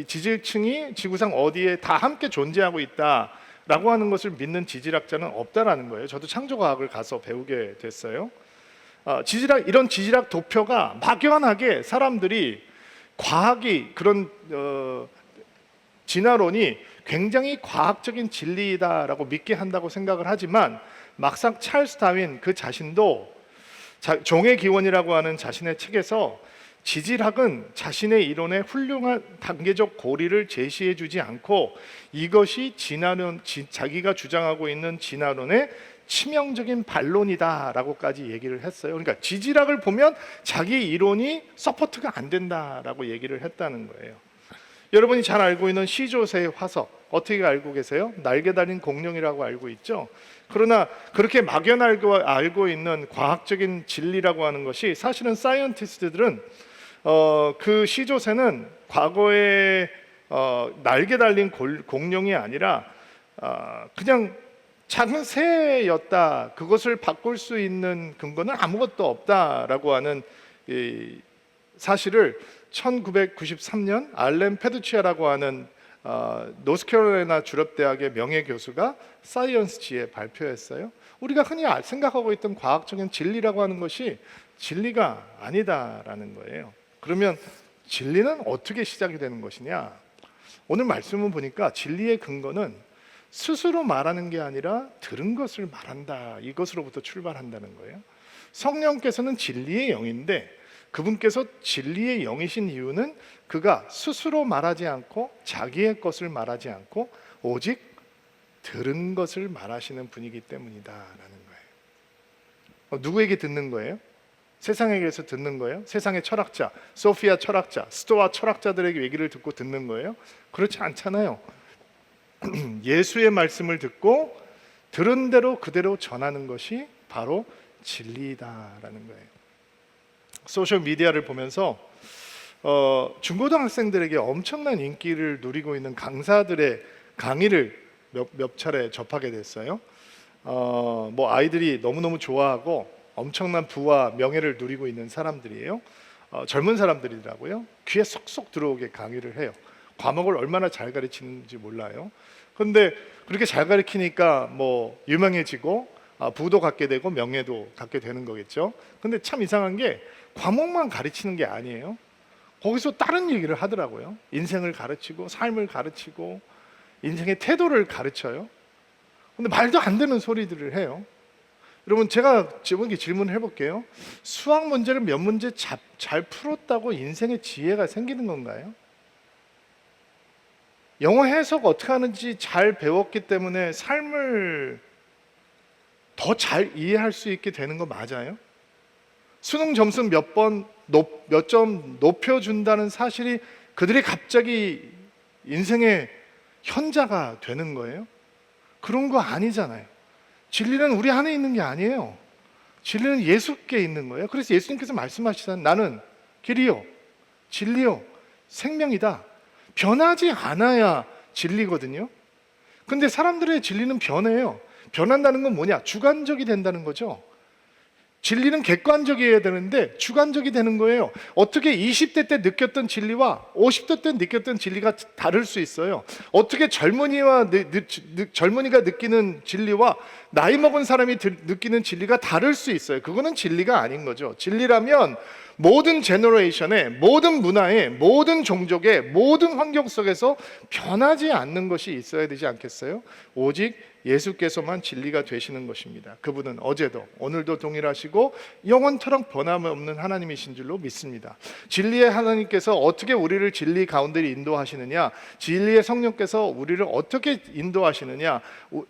지질층이 지구상 어디에 다 함께 존재하고 있다라고 하는 것을 믿는 지질학자는 없다라는 거예요. 저도 창조과학을 가서 배우게 됐어요. 이런 지질학 도표가 막연하게 사람들이 과학이 그런 진화론이 굉장히 과학적인 진리이다라고 믿게 한다고 생각을 하지만 막상 찰스 다윈 그 자신도 종의 기원이라고 하는 자신의 책에서 지질학은 자신의 이론의 훌륭한 단계적 고리를 제시해 주지 않고 이것이 진화론, 자기가 주장하고 있는 진화론의 치명적인 반론이다라고까지 얘기를 했어요. 그러니까 지질학을 보면 자기 이론이 서포트가 안 된다라고 얘기를 했다는 거예요. 여러분이 잘 알고 있는 시조새의 화석 어떻게 알고 계세요? 날개 달린 공룡이라고 알고 있죠. 그러나 그렇게 막연하게 알고 있는 과학적인 진리라고 하는 것이 사실은 사이언티스트들은 그 시조새는 과거에 날개 달린 공룡이 아니라 그냥 작은 새였다. 그것을 바꿀 수 있는 근거는 아무것도 없다라고 하는 이 사실을 1993년 알렌 페두치아라고 하는 노스캐롤라이나 주립대학의 명예 교수가 사이언스지에 발표했어요. 우리가 흔히 생각하고 있던 과학적인 진리라고 하는 것이 진리가 아니다라는 거예요. 그러면 진리는 어떻게 시작이 되는 것이냐? 오늘 말씀을 보니까 진리의 근거는 스스로 말하는 게 아니라 들은 것을 말한다. 이것으로부터 출발한다는 거예요. 성령께서는 진리의 영인데 그분께서 진리의 영이신 이유는 그가 스스로 말하지 않고 자기의 것을 말하지 않고 오직 들은 것을 말하시는 분이기 때문이다라는 거예요. 누구에게 듣는 거예요? 세상에게서 듣는 거예요? 세상의 철학자, 소피아 철학자, 스토아 철학자들에게 얘기를 듣고 듣는 거예요? 그렇지 않잖아요. 예수의 말씀을 듣고 들은 대로 그대로 전하는 것이 바로 진리다라는 거예요. 소셜 미디어를 보면서 중고등학생들에게 엄청난 인기를 누리고 있는 강사들의 강의를 몇 차례 접하게 됐어요. 뭐 아이들이 너무너무 좋아하고 엄청난 부와 명예를 누리고 있는 사람들이에요. 젊은 사람들이더라고요. 귀에 쏙쏙 들어오게 강의를 해요. 과목을 얼마나 잘 가르치는지 몰라요. 그런데 그렇게 잘 가르치니까 뭐 유명해지고 부도 갖게 되고 명예도 갖게 되는 거겠죠. 근데 참 이상한 게 과목만 가르치는 게 아니에요. 거기서 다른 얘기를 하더라고요. 인생을 가르치고 삶을 가르치고 인생의 태도를 가르쳐요. 근데 말도 안 되는 소리들을 해요. 여러분 제가 이번에 질문을 해볼게요. 수학 문제를 몇 문제 잘 풀었다고 인생의 지혜가 생기는 건가요? 영어 해석 어떻게 하는지 잘 배웠기 때문에 삶을 더 잘 이해할 수 있게 되는 거 맞아요? 수능 점수 몇 점 높여준다는 사실이 그들이 갑자기 인생의 현자가 되는 거예요? 그런 거 아니잖아요. 진리는 우리 안에 있는 게 아니에요. 진리는 예수께 있는 거예요. 그래서 예수님께서 말씀하시잖아요. 나는 길이요, 진리요, 생명이다. 변하지 않아야 진리거든요. 근데 사람들의 진리는 변해요. 변한다는 건 뭐냐? 주관적이 된다는 거죠. 진리는 객관적이어야 되는데 주관적이 되는 거예요. 어떻게 20대 때 느꼈던 진리와 50대 때 느꼈던 진리가 다를 수 있어요? 어떻게 젊은이가 느끼는 진리와 나이 먹은 사람이 느끼는 진리가 다를 수 있어요? 그거는 진리가 아닌 거죠. 진리라면 모든 제너레이션의, 모든 문화의, 모든 종족의, 모든 환경 속에서 변하지 않는 것이 있어야 되지 않겠어요? 오직 예수께서만 진리가 되시는 것입니다. 그분은 어제도 오늘도 동일하시고 영원토록 변함없는 하나님이신 줄로 믿습니다. 진리의 하나님께서 어떻게 우리를 진리 가운데 인도하시느냐, 진리의 성령께서 우리를 어떻게 인도하시느냐,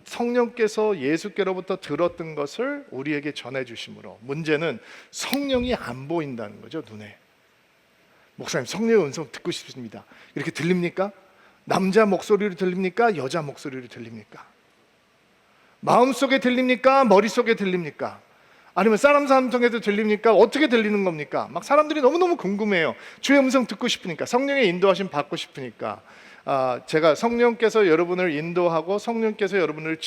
성령께서 예수께로부터 들었던 것을 우리에게 전해주심으로, 문제는 성령이 안 보인다는 거죠. 눈에. 목사님, 성령의 음성 듣고 싶습니다. 이렇게 들립니까? 남자 목소리로 들립니까? 여자 목소리로 들립니까? 마음속에 들립니까? 머릿속에 들립니까? 아니면 사람 통해서 들립니까? 어떻게 들리는 겁니까? 막 사람들이 너무너무 궁금해요. 주의 음성 듣고 싶으니까, 성령의 인도하심 받고 싶으니까. 제가 성령께서 여러분을 인도하고 성령께서 여러분을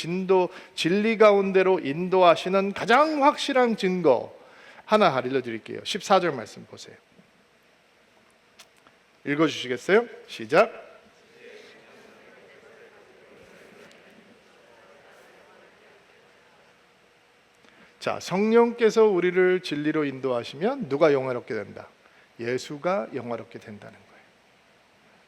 진리 가운데로 인도하시는 가장 확실한 증거 하나 알려드릴게요. 14절 말씀 보세요. 읽어주시겠어요? 시작. 자, 성령께서 우리를 진리로 인도하시면 누가 영화롭게 된다? 예수가 영화롭게 된다는 거예요.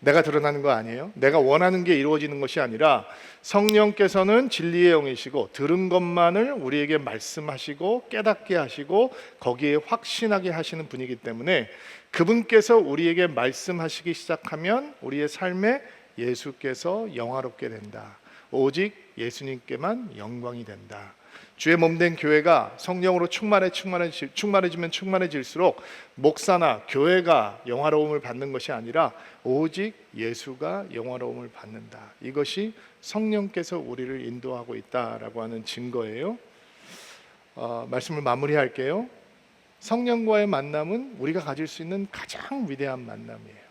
내가 드러나는 거 아니에요. 내가 원하는 게 이루어지는 것이 아니라 성령께서는 진리의 영이시고 들은 것만을 우리에게 말씀하시고 깨닫게 하시고 거기에 확신하게 하시는 분이기 때문에 그분께서 우리에게 말씀하시기 시작하면 우리의 삶에 예수께서 영화롭게 된다. 오직 예수님께만 영광이 된다. 주의 몸된 교회가 성령으로 충만해지면 충만해질수록 목사나 교회가 영화로움을 받는 것이 아니라 오직 예수가 영화로움을 받는다. 이것이 성령께서 우리를 인도하고 있다라고 하는 증거예요. 말씀을 마무리할게요. 성령과의 만남은 우리가 가질 수 있는 가장 위대한 만남이에요.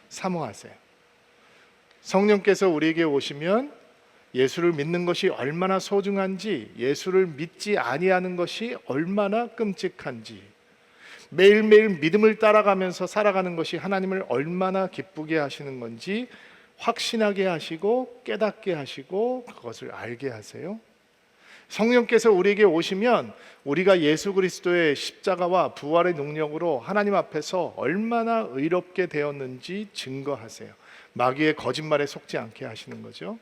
사모하세요. 성령께서 우리에게 오시면 예수를 믿는 것이 얼마나 소중한지, 예수를 믿지 아니하는 것이 얼마나 끔찍한지, 매일매일 믿음을 따라가면서 살아가는 것이 하나님을 얼마나 기쁘게 하시는 건지 확신하게 하시고 깨닫게 하시고 그것을 알게 하세요. 성령께서 우리에게 오시면 우리가 예수 그리스도의 십자가와 부활의 능력으로 하나님 앞에서 얼마나 의롭게 되었는지 증거하세요. 마귀의 거짓말에 속지 않게 하시는 거죠.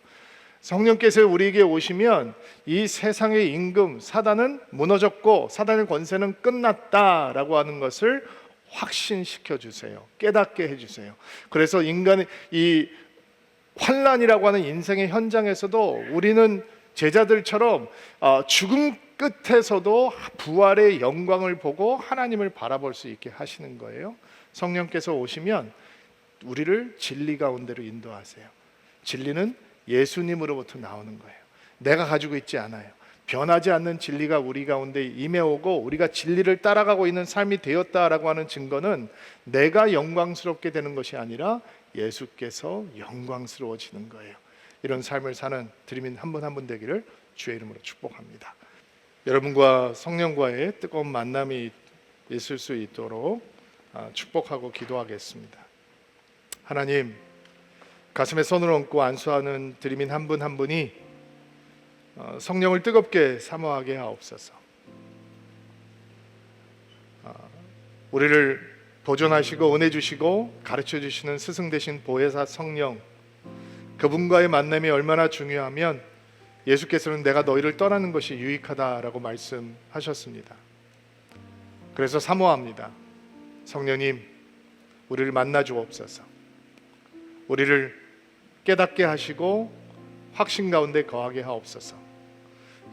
성령께서 우리에게 오시면 이 세상의 임금 사단은 무너졌고 사단의 권세는 끝났다라고 하는 것을 확신시켜 주세요. 깨닫게 해주세요. 그래서 인간의 이 환난이라고 하는 인생의 현장에서도 우리는 제자들처럼 죽음 끝에서도 부활의 영광을 보고 하나님을 바라볼 수 있게 하시는 거예요. 성령께서 오시면 우리를 진리 가운데로 인도하세요. 진리는 예수님으로부터 나오는 거예요. 내가 가지고 있지 않아요. 변하지 않는 진리가 우리 가운데 임해오고 우리가 진리를 따라가고 있는 삶이 되었다라고 하는 증거는 내가 영광스럽게 되는 것이 아니라 예수께서 영광스러워지는 거예요. 이런 삶을 사는 드림인 한 분 한 분 되기를 주의 이름으로 축복합니다. 여러분과 성령과의 뜨거운 만남이 있을 수 있도록 축복하고 기도하겠습니다. 하나님, 가슴에 손을 얹고 안수하는 드림인 한 분 한 분이 성령을 뜨겁게 사모하게 하옵소서. 우리를 보존하시고 은혜 주시고 가르쳐 주시는 스승 되신 보혜사 성령, 그분과의 만남이 얼마나 중요하면 예수께서는 내가 너희를 떠나는 것이 유익하다라고 말씀하셨습니다. 그래서 사모합니다. 성령님, 우리를 만나 주옵소서. 우리를 깨닫게 하시고 확신 가운데 거하게 하옵소서.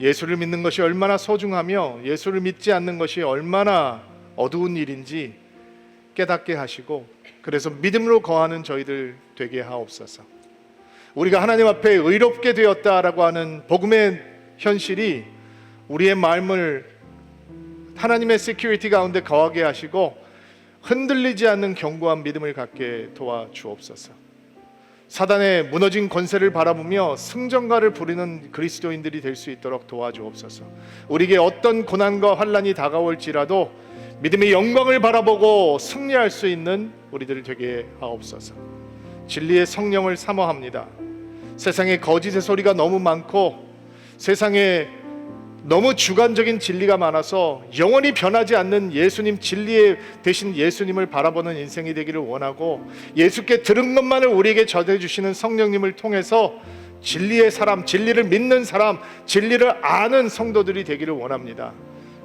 예수를 믿는 것이 얼마나 소중하며 예수를 믿지 않는 것이 얼마나 어두운 일인지 깨닫게 하시고 그래서 믿음으로 거하는 저희들 되게 하옵소서. 우리가 하나님 앞에 의롭게 되었다라고 하는 복음의 현실이 우리의 마음을 하나님의 시큐리티 가운데 거하게 하시고 흔들리지 않는 견고한 믿음을 갖게 도와주옵소서. 사단의 무너진 권세를 바라보며 승전가를 부리는 그리스도인들이 될 수 있도록 도와주옵소서. 우리에게 어떤 고난과 환난이 다가올지라도 믿음의 영광을 바라보고 승리할 수 있는 우리들 되게 하옵소서. 진리의 성령을 사모합니다. 세상에 거짓의 소리가 너무 많고 세상에 너무 주관적인 진리가 많아서 영원히 변하지 않는 예수님, 진리의 대신 예수님을 바라보는 인생이 되기를 원하고 예수께 들은 것만을 우리에게 전해주시는 성령님을 통해서 진리의 사람, 진리를 믿는 사람, 진리를 아는 성도들이 되기를 원합니다.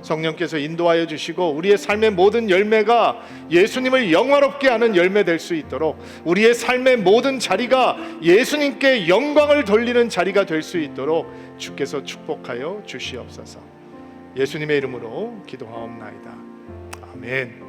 성령께서 인도하여 주시고 우리의 삶의 모든 열매가 예수님을 영화롭게 하는 열매 될 수 있도록, 우리의 삶의 모든 자리가 예수님께 영광을 돌리는 자리가 될 수 있도록 주께서 축복하여 주시옵소서. 예수님의 이름으로 기도하옵나이다. 아멘.